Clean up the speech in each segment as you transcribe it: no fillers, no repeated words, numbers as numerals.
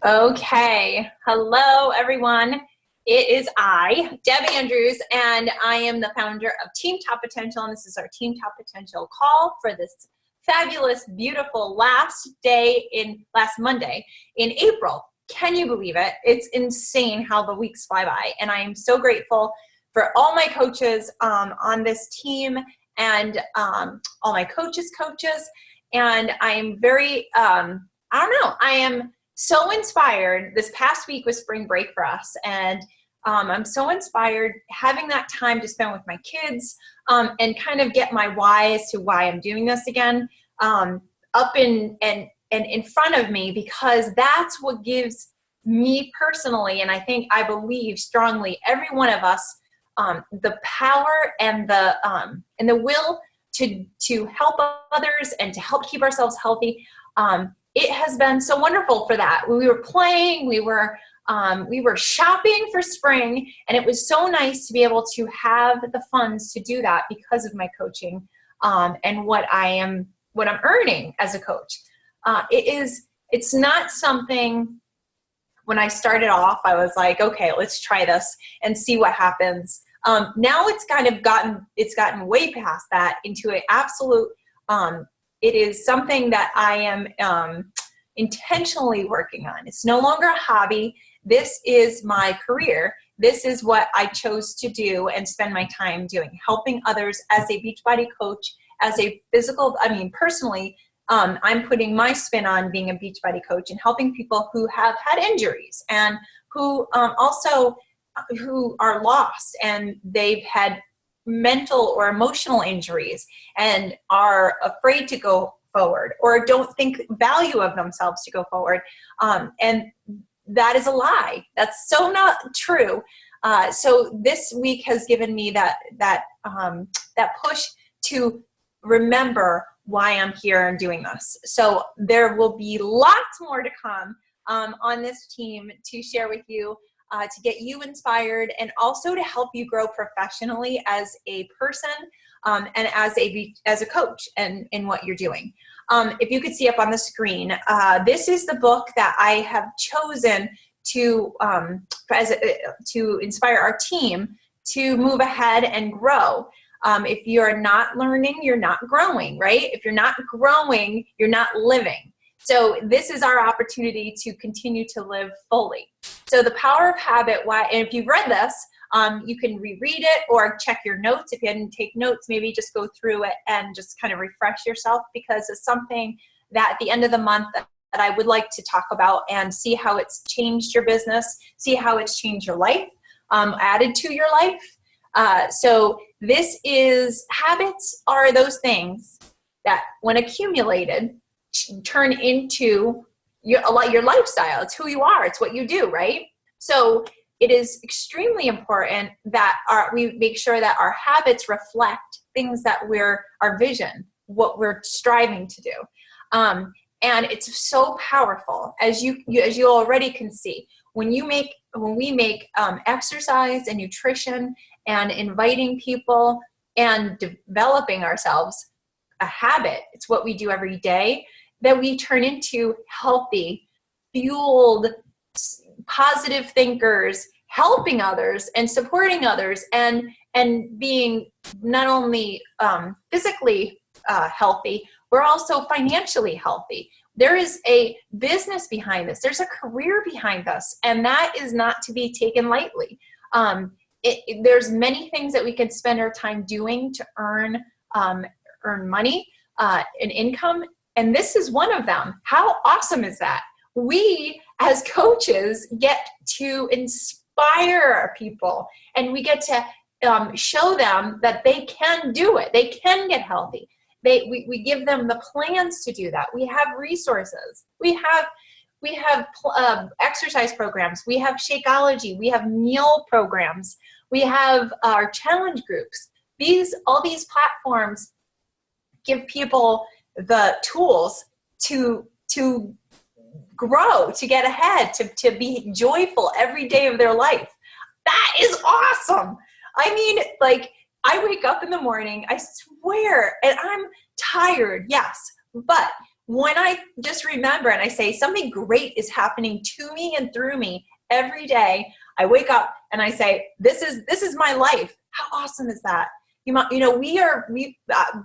Okay. Hello, everyone. It is I, Debbie Andrews, and I am the founder of Team Top Potential, and this is our Team Top Potential call for this fabulous, beautiful last Monday in April. Can you believe it? It's insane how the weeks fly by, and I am so grateful for all my coaches on this team and all my coaches, and I'm very, I am so inspired. This past week was spring break for us, and I'm so inspired having that time to spend with my kids and kind of get my why as to why I'm doing this again up in front of me, because that's what gives me personally, and I believe strongly, every one of us, the power and the will to help others and to help keep ourselves healthy. It has been so wonderful for that. We were playing, we were shopping for spring, and it was so nice to be able to have the funds to do that because of my coaching and what I'm earning as a coach. It's not something. When I started off, I was like, okay, let's try this and see what happens. Now it's gotten way past that into an absolute. It is something that I am intentionally working on. It's no longer a hobby. This is my career. This is what I chose to do and spend my time doing, helping others as a Beachbody coach, as a personally, I'm putting my spin on being a Beachbody coach and helping people who have had injuries and who who are lost and they've had mental or emotional injuries and are afraid to go forward or don't think value of themselves to go forward. And that is a lie. That's so not true. So this week has given me that push to remember why I'm here and doing this. So there will be lots more to come on this team to share with you, to get you inspired and also to help you grow professionally as a person and as a coach and in what you're doing. If you could see up on the screen, this is the book that I have chosen to inspire our team to move ahead and grow. If you're not learning, you're not growing, right? If you're not growing, you're not living. So this is our opportunity to continue to live fully. So the power of habit, and if you've read this, you can reread it or check your notes. If you didn't take notes, maybe just go through it and just kind of refresh yourself, because it's something that at the end of the month that I would like to talk about and see how it's changed your business, see how it's changed your life, added to your life. So habits are those things that when accumulated turn into your lifestyle. It's who you are. It's what you do, right? So it is extremely important that we make sure that our habits reflect things that our vision, what we're striving to do. And it's so powerful, as you already can see. When we make exercise and nutrition and inviting people and developing ourselves a habit, it's what we do every day, that we turn into healthy, fueled, positive thinkers, helping others and supporting others, and being not only physically healthy, we're also financially healthy. There is a business behind this. There's a career behind this, and that is not to be taken lightly. There's many things that we can spend our time doing to earn money and income, and this is one of them. How awesome is that? We, as coaches, get to inspire people, and we get to show them that they can do it. They can get healthy. We give them the plans to do that. We have resources. We have exercise programs. We have Shakeology. We have meal programs. We have our challenge groups. All these platforms give people the tools to grow, to get ahead, to be joyful every day of their life. That is awesome. I mean, I wake up in the morning, I swear, and I'm tired, yes, but when I just remember and I say something great is happening to me and through me every day, I wake up and I say, this is my life. How awesome is that?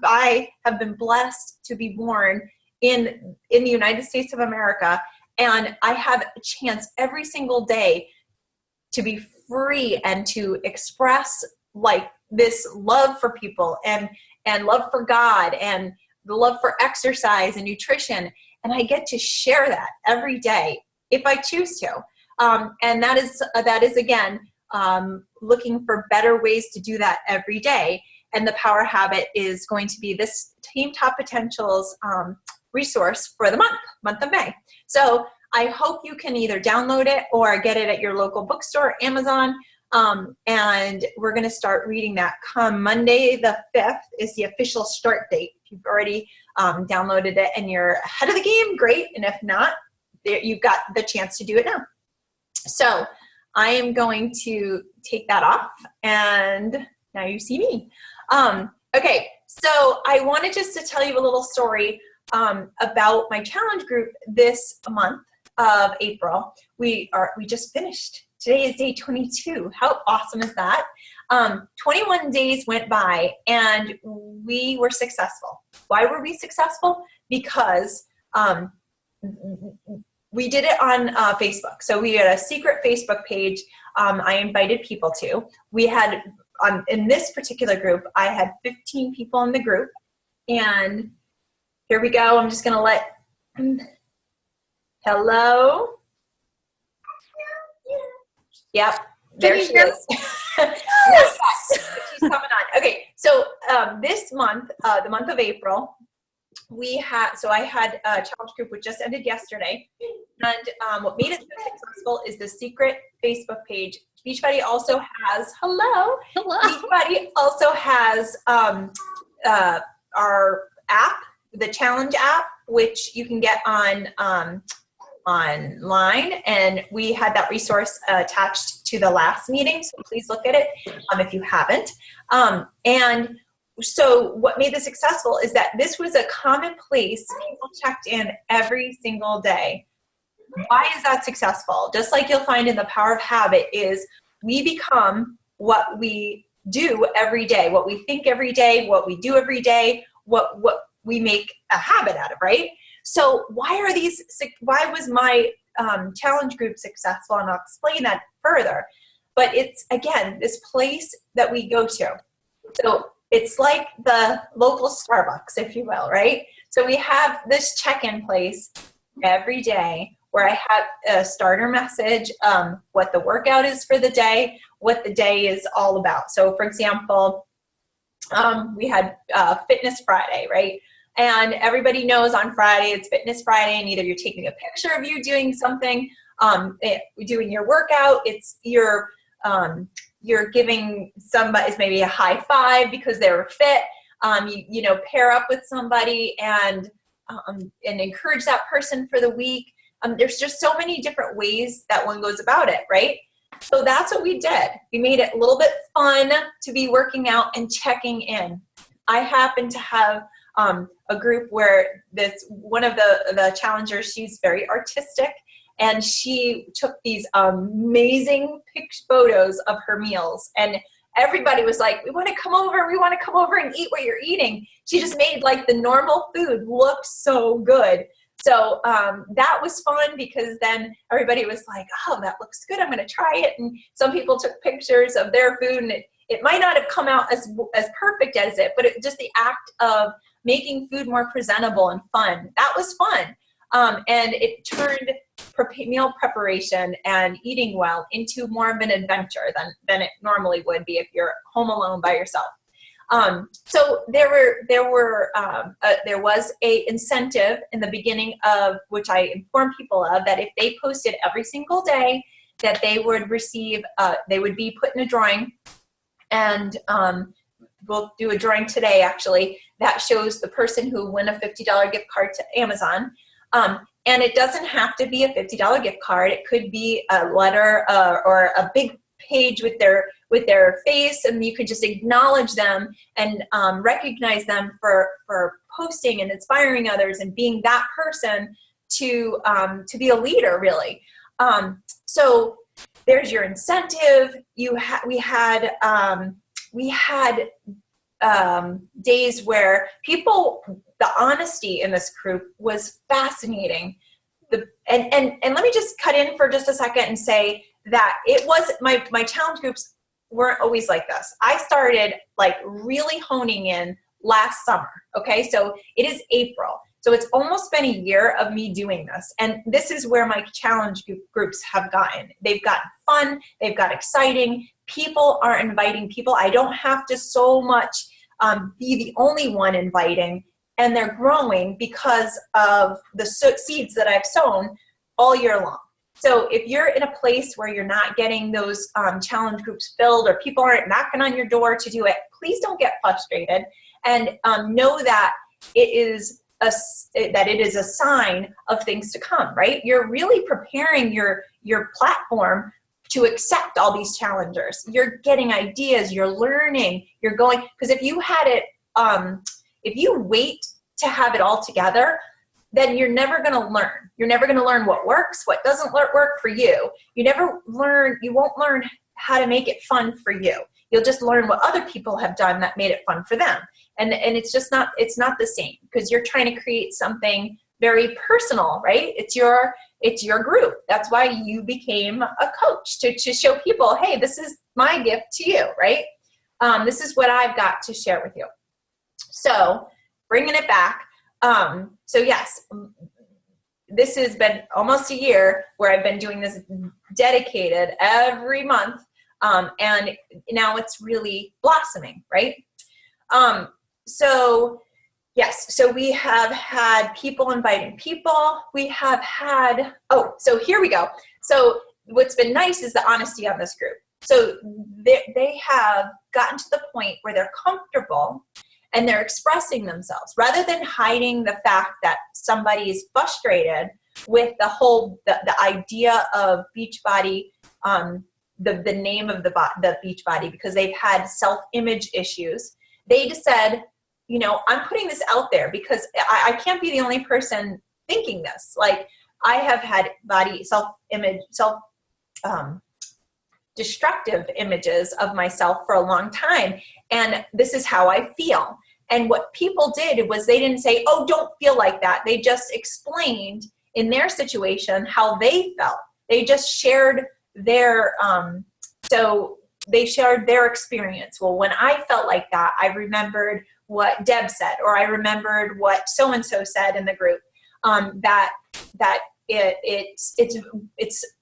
I have been blessed to be born in the United States of America, and I have a chance every single day to be free and to express like this love for people and love for God and the love for exercise and nutrition. And I get to share that every day if I choose to. And that is again, looking for better ways to do that every day. And the Power Habit is going to be this Team Top Potentials resource for the month of May. So I hope you can either download it or get it at your local bookstore, Amazon. And we're going to start reading that come Monday the 5th is the official start date. If you've already downloaded it and you're ahead of the game, great. And if not, you've got the chance to do it now. So I am going to take that off, and now you see me. Okay, so I wanted just to tell you a little story about my challenge group this month of April. We just finished. Today is day 22. How awesome is that? 21 days went by and we were successful. Why were we successful? Because we did it on Facebook. So we had a secret Facebook page I invited people to. We had, in this particular group, I had 15 people in the group. And here we go. I'm just going to let, hello? Yep, there she is. Yes. She's coming on. Okay, so this month, the month of April, I had a challenge group which just ended yesterday, and what made it so successful is the secret Facebook page. Beachbody also has, hello. Beachbody also has our app, the challenge app, which you can get on online, and we had that resource attached to the last meeting, so please look at it if you haven't. And so what made this successful is that this was a common place people checked in every single day. Why is that successful? Just like you'll find in the Power of Habit is we become what we do every day, what we think every day, what we do every day, what we make a habit out of, right? So why was my challenge group successful? And I'll explain that further. But it's, again, this place that we go to. So it's like the local Starbucks, if you will, right? So we have this check-in place every day where I have a starter message, what the workout is for the day, what the day is all about. So for example, we had Fitness Friday, right? And everybody knows on Friday, it's Fitness Friday, and either you're taking a picture of you doing something, doing your workout, it's you're giving somebody maybe a high five because they were fit, you know, pair up with somebody and encourage that person for the week. There's just so many different ways that one goes about it, right? So that's what we did. We made it a little bit fun to be working out and checking in. I happen to have a group where one of the challengers, she's very artistic, and she took these amazing photos of her meals, and everybody was like, we want to come over and eat what you're eating. She just made like the normal food look so good. So that was fun because then everybody was like, oh, that looks good, I'm going to try it. And some people took pictures of their food, and it might not have come out as perfect as it, but just the act of making food more presentable and fun, that was fun. And it turned meal preparation and eating well into more of an adventure than it normally would be if you're home alone by yourself. So there was a incentive in the beginning of which I informed people of, that if they posted every single day, that they would receive, they would be put in a drawing, and we'll do a drawing today actually that shows the person who win a $50 gift card to Amazon. And it doesn't have to be a $50 gift card. It could be a letter or a big page with their face, and you could just acknowledge them and recognize them for posting and inspiring others and being that person to be a leader, really. So there's your incentive. We had days where the honesty in this group was fascinating. And let me just cut in for just a second and say that it was my challenge groups weren't always like this. I started like really honing in last summer. Okay. So it is April. So it's almost been a year of me doing this. And this is where my challenge groups have gotten. They've gotten fun. They've got exciting. People are inviting people. I don't have to so much be the only one inviting. And they're growing because of the seeds that I've sown all year long. So if you're in a place where you're not getting those challenge groups filled, or people aren't knocking on your door to do it, please don't get frustrated, and know that it is a sign of things to come, right? You're really preparing your platform to accept all these challengers. You're getting ideas, you're learning, you're going, because if you had it, if you wait to have it all together, then you're never going to learn. You're never going to learn what works, what doesn't work for you. You won't learn how to make it fun for you. You'll just learn what other people have done that made it fun for them. And it's not the same, because you're trying to create something very personal, right? It's your group. That's why you became a coach, to show people, hey, this is my gift to you, right? This is what I've got to share with you. So bringing it back. So yes, this has been almost a year where I've been doing this dedicated every month. And now it's really blossoming, right? So yes, so we have had people inviting people. We have had, so here we go. So what's been nice is the honesty on this group. So they have gotten to the point where they're comfortable and they're expressing themselves, rather than hiding the fact that somebody is frustrated with the idea of Beachbody, the name of the Beachbody, because they've had self-image issues. They just said, I'm putting this out there because I can't be the only person thinking this. Like, I have had destructive images of myself for a long time, and this is how I feel. And what people did was they didn't say, oh, don't feel like that. They just explained in their situation how they felt. They just shared their experience. Well, when I felt like that, I remembered what Deb said, or I remembered what so-and-so said in the group, that it's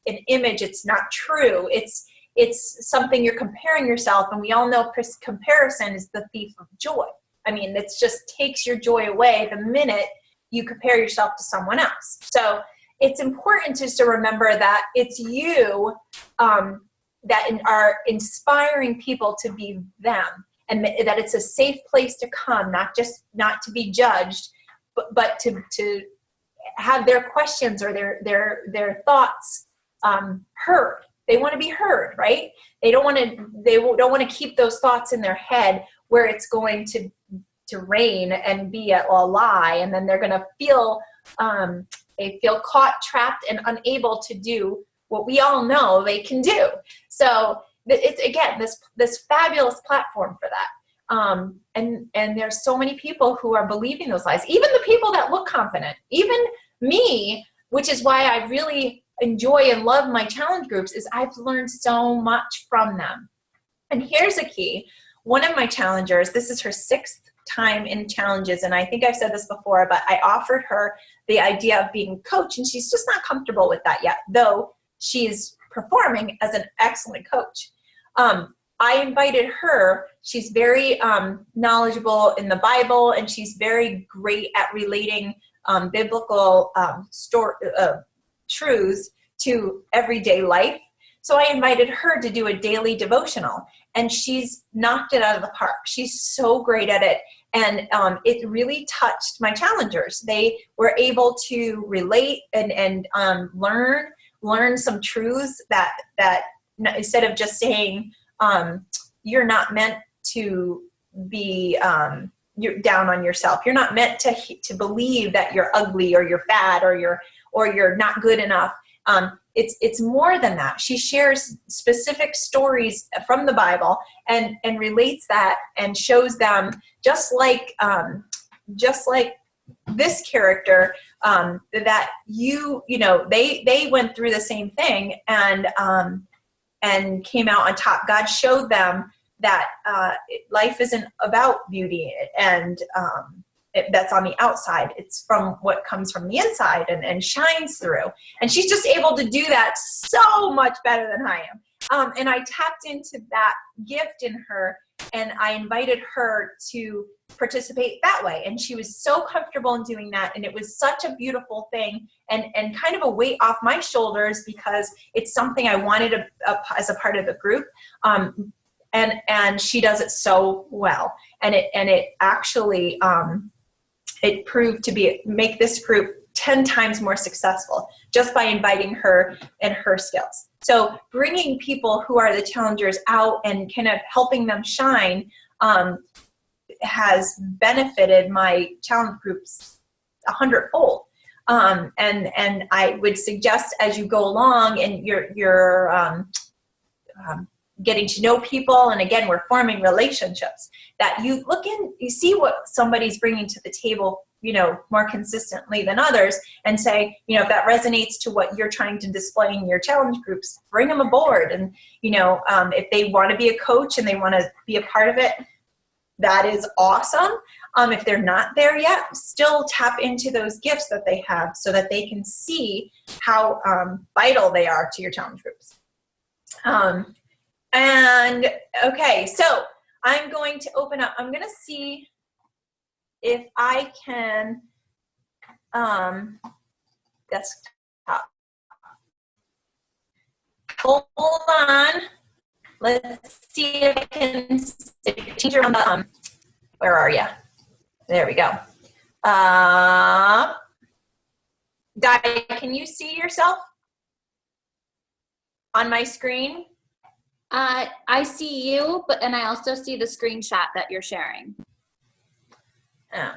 an image. It's not true. It's something you're comparing yourself. And we all know comparison is the thief of joy. I mean, it just takes your joy away the minute you compare yourself to someone else. So it's important just to remember that it's you that are inspiring people to be them, and that it's a safe place to come, not to be judged, but to have their questions or their thoughts heard. They want to be heard, right? They don't want to keep those thoughts in their head where it's going to rain and be a lie, and then they're going to feel caught, trapped, and unable to do what we all know they can do. So it's, again, this fabulous platform for that. And there's so many people who are believing those lies, even the people that look confident, even me, which is why I really enjoy and love my challenge groups, is I've learned so much from them. And here's a key. One of my challengers, this is her 6th time in challenges, and I think I've said this before, but I offered her the idea of being a coach, and she's just not comfortable with that yet, though she's performing as an excellent coach. I invited her. She's very knowledgeable in the Bible, and she's very great at relating biblical truths to everyday life. So I invited her to do a daily devotional, and she's knocked it out of the park. She's so great at it, and it really touched my challengers. They were able to relate and learn some truths that instead of just saying, you're not meant to be you're down on yourself. You're not meant to believe that you're ugly or you're fat or you're not good enough. It's more than that. She shares specific stories from the Bible and relates that and shows them just like this character, that they went through the same thing and came out on top. God showed them that life isn't about beauty and that's on the outside. It's from what comes from the inside and shines through. And she's just able to do that so much better than I am. And I tapped into that gift in her, and I invited her to participate that way. And she was so comfortable in doing that. And it was such a beautiful thing and kind of a weight off my shoulders, because it's something I wanted as a part of the group. And she does it so well. And it actually, it proved to make this group 10 times more successful just by inviting her and her skills. So bringing people who are the challengers out and kind of helping them shine has benefited my challenge groups 100-fold. And I would suggest as you go along and you're getting to know people, and again, we're forming relationships, that you you see what somebody's bringing to the table, more consistently than others, and say, if that resonates to what you're trying to display in your challenge groups, bring them aboard. And, if they want to be a coach and they want to be a part of it, that is awesome. If they're not there yet, still tap into those gifts that they have so that they can see how vital they are to your challenge groups. And okay, so I'm going to open up. I'm going to see if I can desktop. Hold on. Let's see if I can change around the where are you? There we go. Di, can you see yourself on my screen? I see you, and I also see the screenshot that you're sharing. Oh.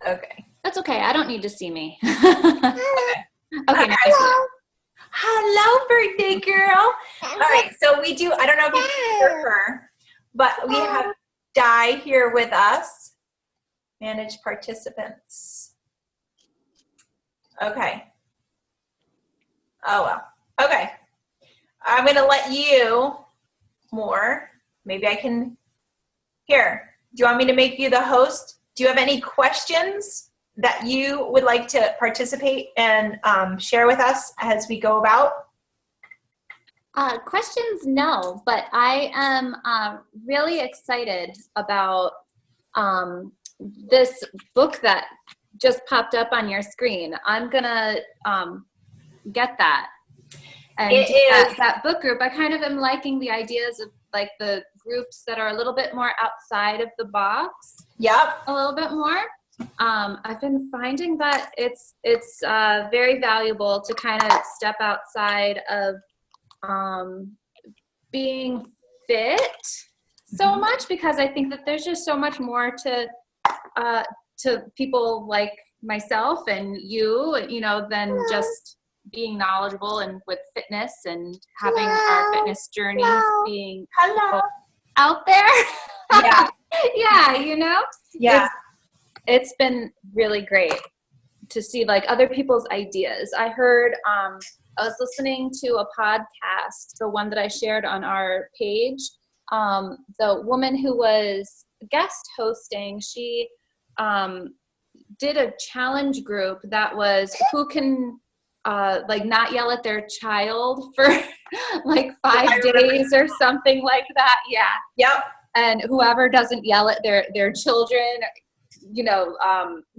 Okay. That's okay. I don't need to see me. Okay. Okay, now I see you. Hello, birthday girl. All right, so we do, I don't know if you can hear her, but we have Di here with us. Manage participants. Okay. Oh, well. Okay. I'm going to let you more. Maybe I can. Here. Do you want me to make you the host? Do you have any questions that you would like to participate and share with us as we go about? Questions, no, but I am really excited about this book that just popped up on your screen. I'm going to get that. And that book group, I kind of am liking the ideas of like the groups that are a little bit more outside of the box. Yep. A little bit more. I've been finding that it's very valuable to kind of step outside of being fit so much, because I think that there's just so much more to people like myself and you than just being knowledgeable and with fitness and having our fitness journeys being out there. Yeah. Yeah, Yeah. It's been really great to see like other people's ideas. I heard, I was listening to a podcast, the one that I shared on our page. The woman who was guest hosting, she did a challenge group that was who can like not yell at their child for like 5 days or something like that. Yeah. Yep. And whoever doesn't yell at their children,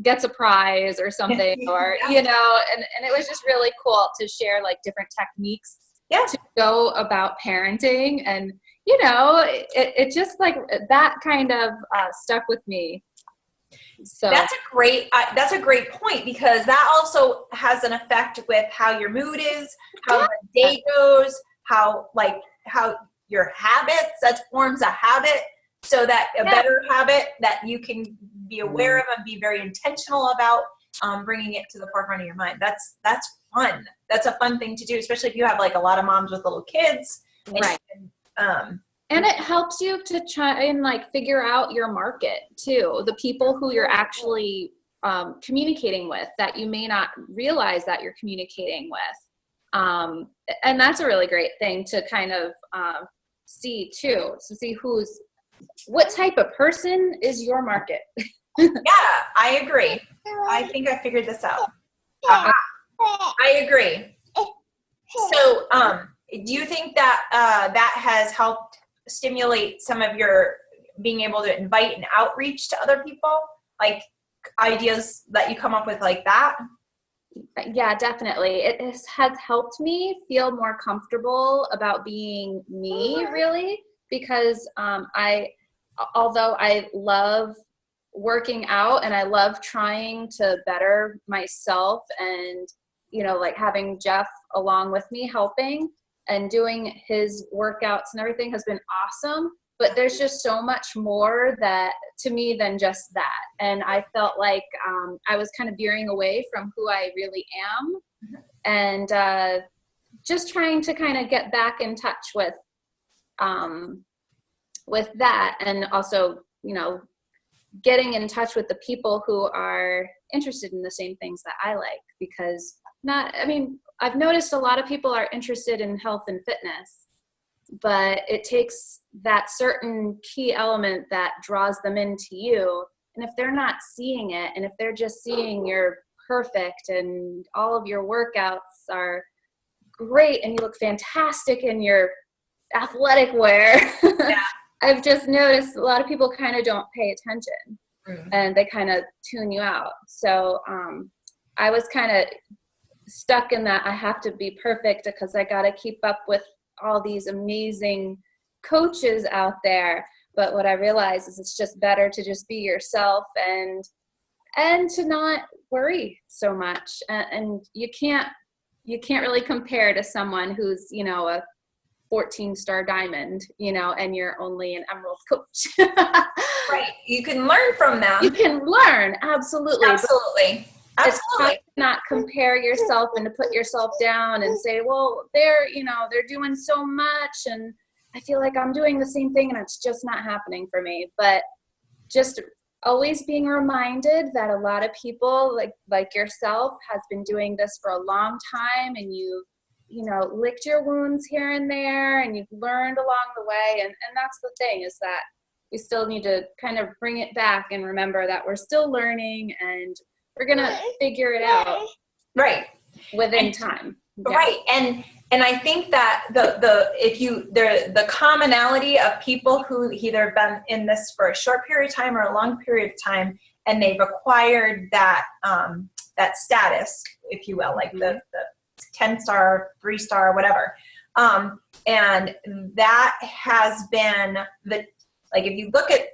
gets a prize or something, or, and it was just really cool to share like different techniques to go about parenting. And, it just like that kind of stuck with me. So that's a great point, because that also has an effect with how your mood is, how the day goes, how your habits, that forms a habit. So that a better habit that you can be aware of and be very intentional about bringing it to the forefront of your mind. That's fun. That's a fun thing to do, especially if you have like a lot of moms with little kids. Right. And it helps you to try and like figure out your market too. The people who you're actually communicating with that you may not realize that you're communicating with. And that's a really great thing to kind of see too. To see what type of person is your market. Yeah, I agree. I think I figured this out. I agree. So, do you think that that has helped stimulate some of your being able to invite and outreach to other people, like ideas that you come up with like that? Yeah, definitely. It has helped me feel more comfortable about being me, really, because although I love working out and I love trying to better myself and, like having Jeff along with me helping and doing his workouts and everything has been awesome. But there's just so much more to me than just that. And I felt like I was kind of veering away from who I really am, and just trying to kind of get back in touch with that, and also, getting in touch with the people who are interested in the same things that I like, because I've noticed a lot of people are interested in health and fitness, but it takes that certain key element that draws them into you. And if they're not seeing it, and if they're just seeing you're perfect and all of your workouts are great and you look fantastic in your athletic wear, yeah. I've just noticed a lot of people kind of don't pay attention, and they kind of tune you out. So I was kind of stuck in that I have to be perfect because I got to keep up with all these amazing coaches out there. But what I realized is it's just better to just be yourself and to not worry so much. And you can't really compare to someone who's, a 14-star diamond, and you're only an emerald coach. Right. You can learn from them. You can learn. Absolutely. Absolutely. It's not compare yourself and to put yourself down and say, well, they're doing so much and I feel like I'm doing the same thing and it's just not happening for me. But just always being reminded that a lot of people like yourself has been doing this for a long time, and you licked your wounds here and there, and you've learned along the way. And that's the thing, is that we still need to kind of bring it back and remember that we're still learning and we're going to figure it out. Right. Within time. Yeah. Right. And I think that the commonality of people who either been in this for a short period of time or a long period of time, and they've acquired that status, if you will, like the 10-star, 3-star, whatever. And that has been if you look at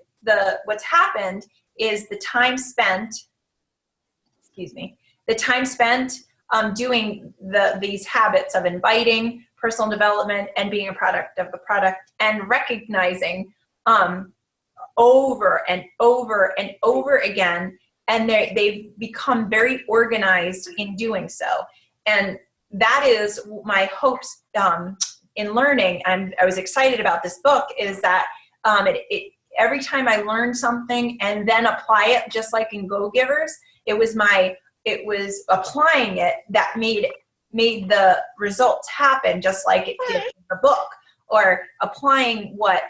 what's happened is the time spent doing these habits of inviting, personal development, and being a product of the product, and recognizing over and over and over again, and they've become very organized in doing so. And that is my hopes in learning, and I was excited about this book, is that every time I learn something and then apply it, just like in Go Givers, it was applying it that made the results happen, just like it did in the book, or applying what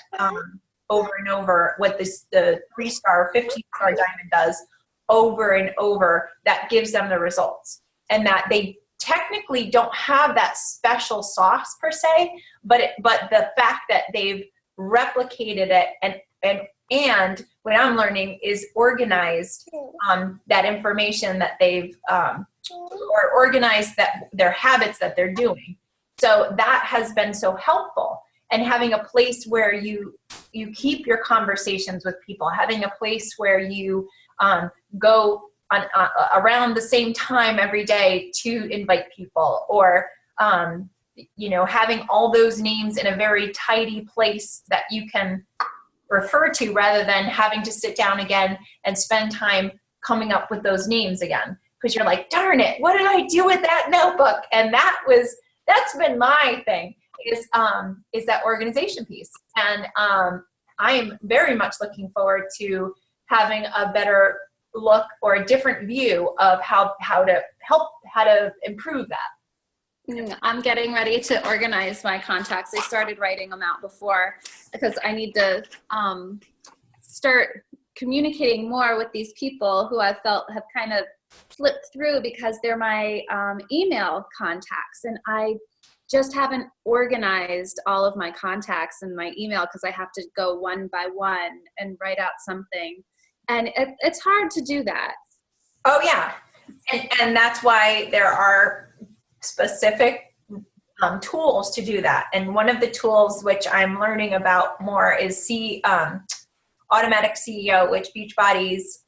over and over, what the 3-star, 15-star diamond does over and over, that gives them the results. And that they technically don't have that special sauce per se, but the fact that they've replicated it and what I'm learning is organized that information that they've or organized their habits that they're doing. So that has been so helpful. And having a place where you keep your conversations with people, having a place where you go on around the same time every day to invite people, or having all those names in a very tidy place that you can refer to, rather than having to sit down again and spend time coming up with those names again. Because you're like, darn it, what did I do with that notebook? And that's been my thing, is that organization piece. And I'm very much looking forward to having a better look or a different view of how to improve that. I'm getting ready to organize my contacts. I started writing them out before, because I need to start communicating more with these people who I felt have kind of slipped through because they're my email contacts, and I just haven't organized all of my contacts in my email because I have to go one by one and write out something, and it's hard to do that. Oh yeah, and that's why there are specific tools to do that. And one of the tools which I'm learning about more is Automatic CEO, which Beachbody's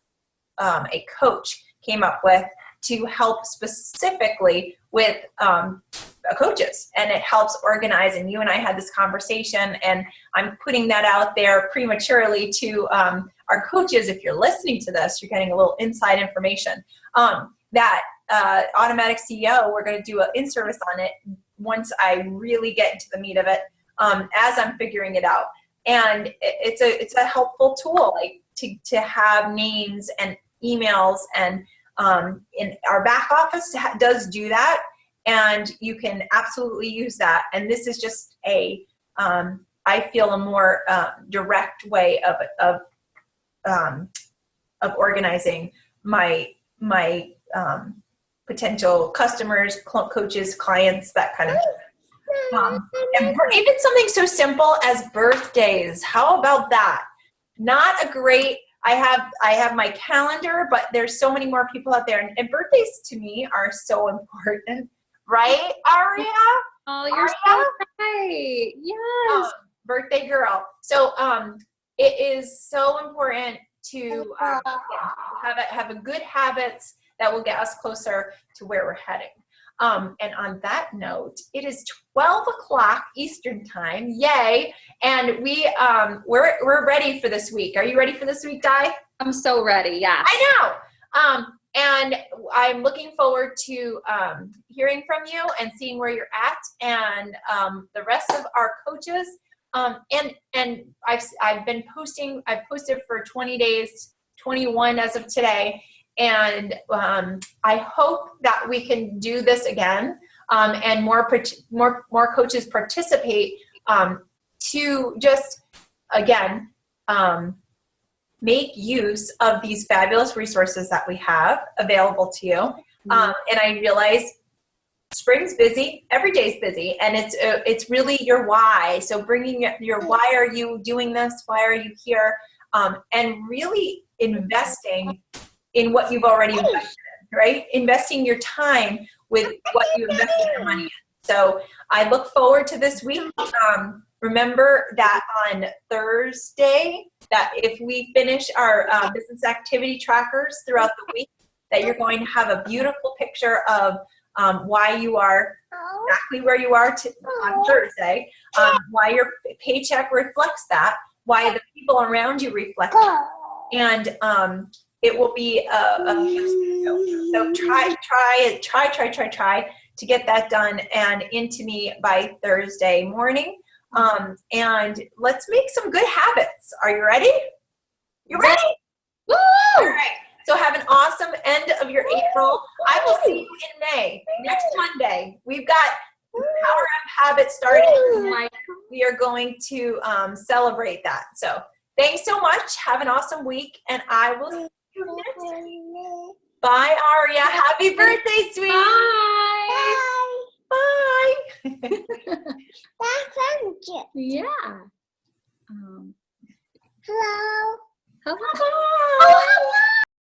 a coach came up with to help specifically with coaches, and it helps organize. And you and I had this conversation, and I'm putting that out there prematurely to our coaches. If you're listening to this, you're getting a little inside information. That Automatic CEO, we're going to do an in-service on it once I really get into the meat of it, as I'm figuring it out. And it's a helpful tool, like to have names and emails, and in our back office does do that, and you can absolutely use that. And this is just I feel a more direct way of organizing my potential customers, coaches, clients, that kind of thing. And even something so simple as birthdays. How about that? Not a great, I have my calendar, but there's so many more people out there. And birthdays to me are so important. Right, Aria? Oh, you're so right. Yes. Birthday girl. So it is so important to have a good habits that will get us closer to where we're heading. And on that note, it is 12 o'clock Eastern time. Yay. And we're ready for this week. Are you ready for this week, Di? I'm so ready. Yeah. I know. And I'm looking forward to hearing from you and seeing where you're at, and the rest of our coaches. And I've been posting. I've posted for 20 days, 21 as of today. And I hope that we can do this again, and more coaches participate, to just, again, make use of these fabulous resources that we have available to you. And I realize spring's busy, every day's busy, and it's really your why. So bringing your why are you doing this? Why are you here? And really investing in what you've already invested in, right? Investing your time with what you invested your money in. So I look forward to this week. Remember that on Thursday, that if we finish our business activity trackers throughout the week, that you're going to have a beautiful picture of why you are exactly where you are on Thursday, why your paycheck reflects that, why the people around you reflect that, and it will be so try to get that done and into me by Thursday morning. And let's make some good habits. Are you ready? You ready? Woo! All right. So have an awesome end of your April. I will see you in May, next Monday. We've got Power Up Habit starting. We are going to celebrate that. So thanks so much. Have an awesome week, and I will see you next week. Bye, Aria. Happy birthday, sweetie. Bye. Bye. Yeah. Hello. Hello. Hello.